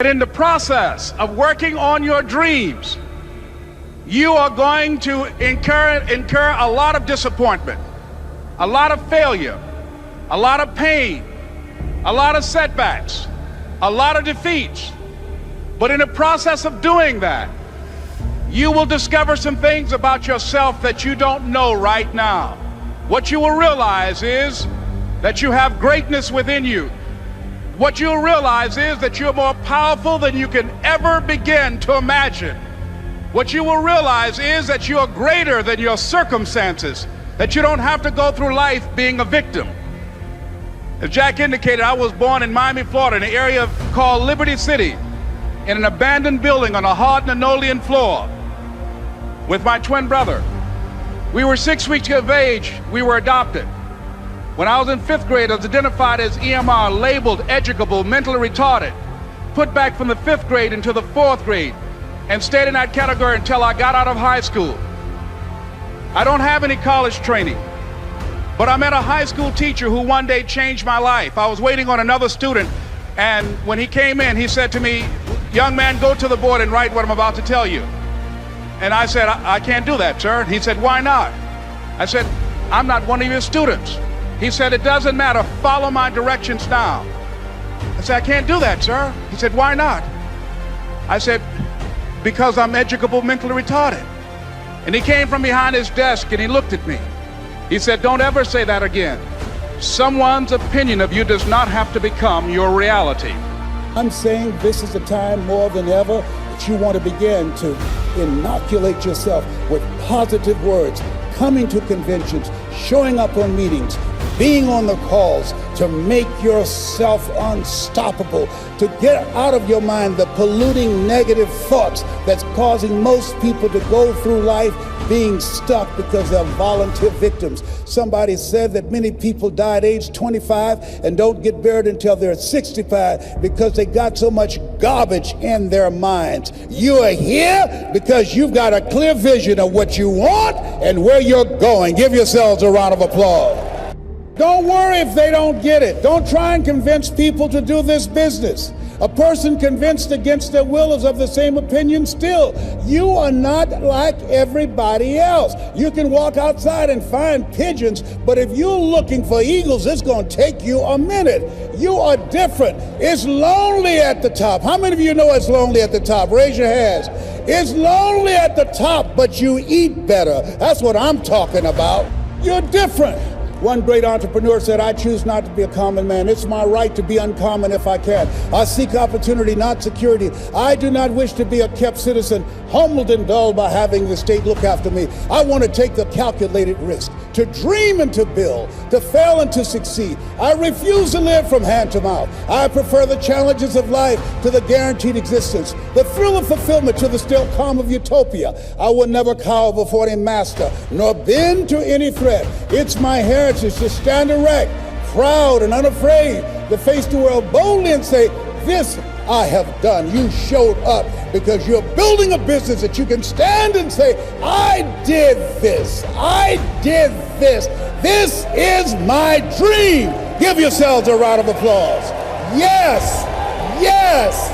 In the process of working on your dreams, you are going to incur a lot of disappointment, a lot of failure, a lot of pain, a lot of setbacks, a lot of defeats. But in the process of doing that, you will discover some things about yourself that you don't know right now. What you will realize is that you have greatness within you. What you'll realize is that you're more powerful than you can ever begin to imagine. What you will realize is that you're greater than your circumstances, that you don't have to go through life being a victim. As Jack indicated, I was born in Miami, Florida, in an area called Liberty City, in an abandoned building on a hard linoleum floor with my twin brother. We were 6 weeks of age, we were adopted. When I was in 5th grade, I was identified as EMR, labeled educable, mentally retarded, put back from the 5th grade into the 4th grade, and stayed in that category until I got out of high school. I don't have any college training, but I met a high school teacher who one day changed my life. I was waiting on another student, and when he came in, he said to me, "Young man, go to the board and write what I'm about to tell you." And I said, I can't do that, sir. He said, "Why not?" I said, "I'm not one of your students." He said, "It doesn't matter, follow my directions now." I said, "I can't do that, sir." He said, "Why not?" I said, "Because I'm educable, mentally retarded." And he came from behind his desk and he looked at me. He said, "Don't ever say that again. Someone's opinion of you does not have to become your reality." I'm saying this is the time more than ever that you want to begin to inoculate yourself with positive words, coming to conventions, showing up on meetings, being on the calls, to make yourself unstoppable, to get out of your mind the polluting negative thoughts that's causing most people to go through life being stuck because they're volunteer victims. Somebody said that many people die at age 25 and don't get buried until they're 65 because they got so much garbage in their minds. You are here because you've got a clear vision of what you want and where you're going. Give yourselves a round of applause. Don't worry if they don't get it. Don't try and convince people to do this business. A person convinced against their will is of the same opinion still. You are not like everybody else. You can walk outside and find pigeons, but if you're looking for eagles, it's going to take you a minute. You are different. It's lonely at the top. How many of you know it's lonely at the top? Raise your hands. It's lonely at the top, but you eat better. That's what I'm talking about. You're different. One great entrepreneur said, "I choose not to be a common man. It's my right to be uncommon if I can. I seek opportunity, not security. I do not wish to be a kept citizen, humbled and dulled by having the state look after me. I want to take the calculated risk, to dream and to build, to fail and to succeed. I refuse to live from hand to mouth. I prefer the challenges of life to the guaranteed existence, the thrill of fulfillment to the still calm of utopia. I will never cower before any master, nor bend to any threat. It's my heritage to stand erect, proud and unafraid, to face the world boldly and say, 'This I have done.' You showed up because you're building a business that you can stand and say, 'I did this. I did this. This is my dream.' Give yourselves a round of applause. Yes, yes,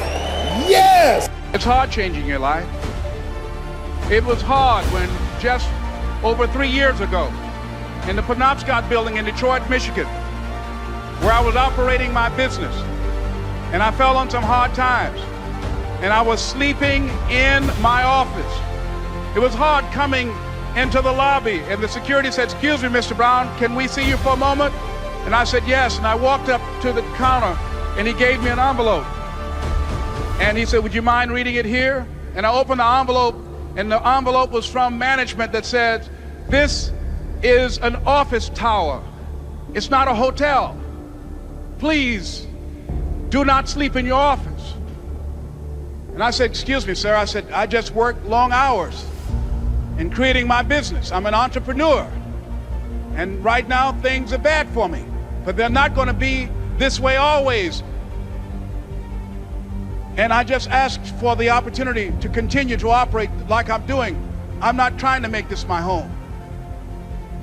yes. It's hard changing your life. It was hard when just over 3 years ago, in the Penobscot building in Detroit, Michigan, where I was operating my business, and I fell on some hard times, and I was sleeping in my office. It was hard coming into the lobby, and the security said, "Excuse me, Mr. Brown, can we see you for a moment?" And I said, "Yes," and I walked up to the counter, and he gave me an envelope. And he said, "Would you mind reading it here?" And I opened the envelope, and the envelope was from management that said, "This is an office tower. It's not a hotel. Please do not sleep in your office." And I said, "Excuse me, sir." I said, "I just work long hours in creating my business. I'm an entrepreneur. And right now things are bad for me, but they're not going to be this way always. And I just asked for the opportunity to continue to operate like I'm doing. I'm not trying to make this my home."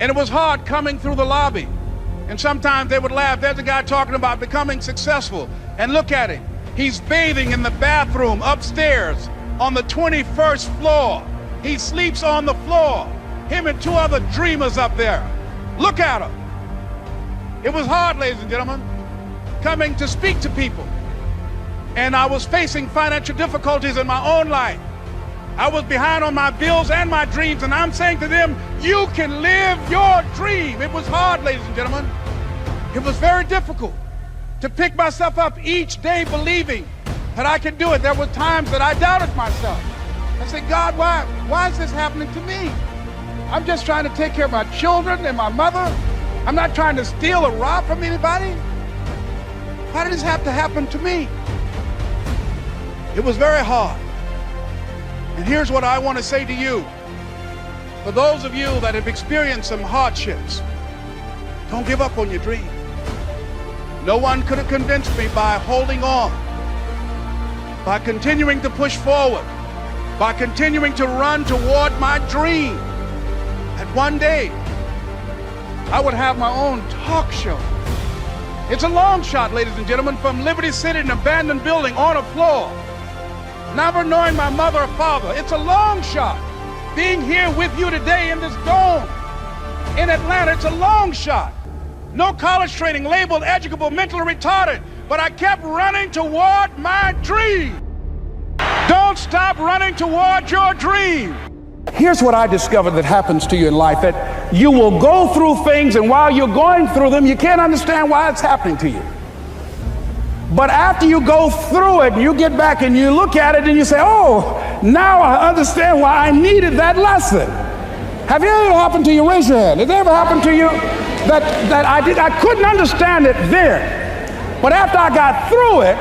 And it was hard coming through the lobby. And sometimes they would laugh. There's a guy talking about becoming successful. And look at him. He's bathing in the bathroom upstairs on the 21st floor. He sleeps on the floor. Him and 2 other dreamers up there. Look at him. It was hard, ladies and gentlemen, coming to speak to people. And I was facing financial difficulties in my own life. I was behind on my bills and my dreams, and I'm saying to them, you can live your dream. It was hard, ladies and gentlemen. It was very difficult to pick myself up each day believing that I could do it. There were times that I doubted myself. I said, God, why is this happening to me? I'm just trying to take care of my children and my mother. I'm not trying to steal or rob from anybody. Why did this have to happen to me? It was very hard. And here's what I want to say to you. For those of you that have experienced some hardships, don't give up on your dream. No one could have convinced me by holding on, by continuing to push forward, by continuing to run toward my dream, that one day I would have my own talk show. It's a long shot, ladies and gentlemen, from Liberty City, an abandoned building on a floor, never knowing my mother or father. It's a long shot. Being here with you today in this dome in Atlanta, it's a long shot. No college training, labeled educable, mentally retarded, but I kept running toward my dream. Don't stop running toward your dream. Here's what I discovered that happens to you in life, that you will go through things, and while you're going through them, you can't understand why it's happening to you. But after you go through it, you get back and you look at it and you say, oh, now I understand why I needed that lesson. Have you ever happened to you? Raise your hand. Has it ever happened to you that I couldn't understand it then, but after I got through it,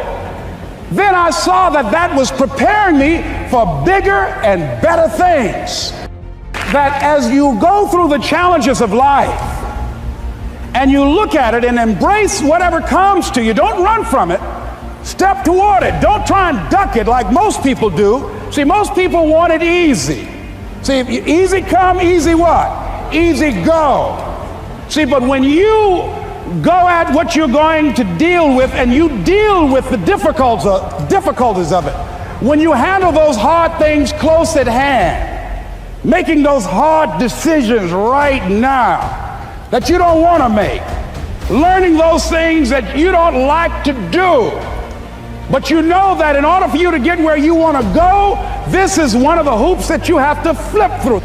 then I saw that was preparing me for bigger and better things. That as you go through the challenges of life and you look at it and embrace whatever comes to you, don't run from it. Step toward it. Don't try and duck it like most people do. See, most people want it easy. See, easy come, easy what? Easy go. See, but when you go at what you're going to deal with and you deal with the difficulties of it, when you handle those hard things close at hand, making those hard decisions right now that you don't want to make, learning those things that you don't like to do, but you know that in order for you to get where you want to go, this is one of the hoops that you have to flip through.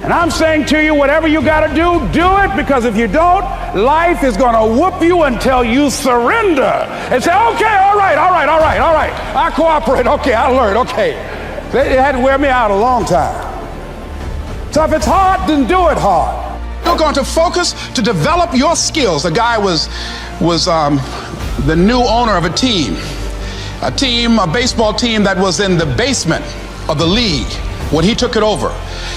And I'm saying to you, whatever you got to do it, because if you don't, life is going to whoop you until you surrender and say, okay, all right, I cooperate, okay, I learned, okay. It had to wear me out a long time. So if it's hard, then do it hard. You're going to focus to develop your skills. The guy was the new owner of a baseball team that was in the basement of the league when he took it over.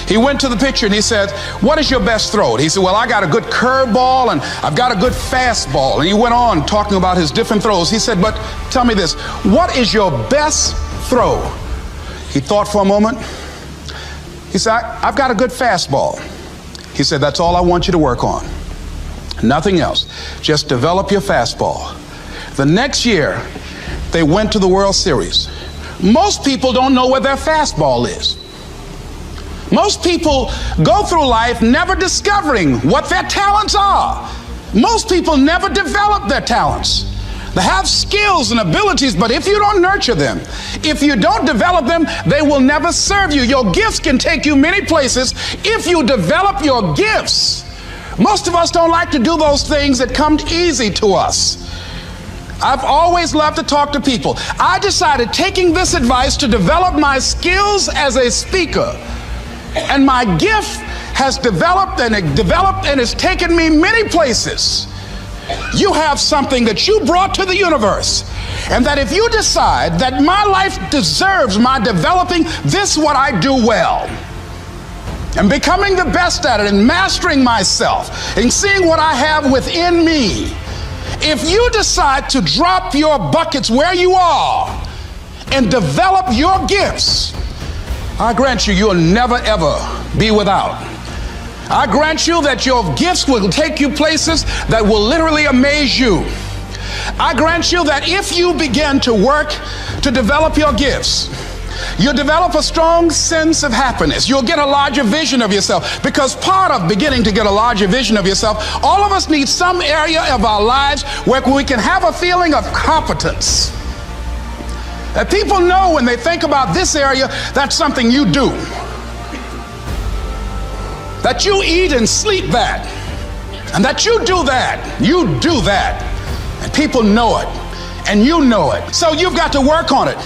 He went to the picture and he said, what is your best throw? He said, well, I got a good curveball and I've got a good fastball. And he went on talking about his different throws. He said, but tell me this, what is your best throw? He thought for a moment. He said, I've got a good fastball. He said, that's all I want you to work on. Nothing else. Just develop your fastball. The next year, they went to the World Series. Most people don't know where their fastball is. Most people go through life never discovering what their talents are. Most people never develop their talents. They have skills and abilities, but if you don't nurture them, if you don't develop them, they will never serve you. Your gifts can take you many places if you develop your gifts. Most of us don't like to do those things that come easy to us. I've always loved to talk to people. I decided, taking this advice, to develop my skills as a speaker. And my gift has developed and it's taken me many places. You have something that you brought to the universe, and that if you decide that my life deserves my developing, this is what I do well, and becoming the best at it, and mastering myself, and seeing what I have within me. If you decide to drop your buckets where you are and develop your gifts, I grant you, you'll never ever be without. I grant you that your gifts will take you places that will literally amaze you. I grant you that if you begin to work to develop your gifts, you'll develop a strong sense of happiness. You'll get a larger vision of yourself, because part of beginning to get a larger vision of yourself, all of us need some area of our lives where we can have a feeling of competence. That people know when they think about this area, that's something you do. That you eat and sleep that. And that you do that. You do that. And people know it. And you know it. So you've got to work on it.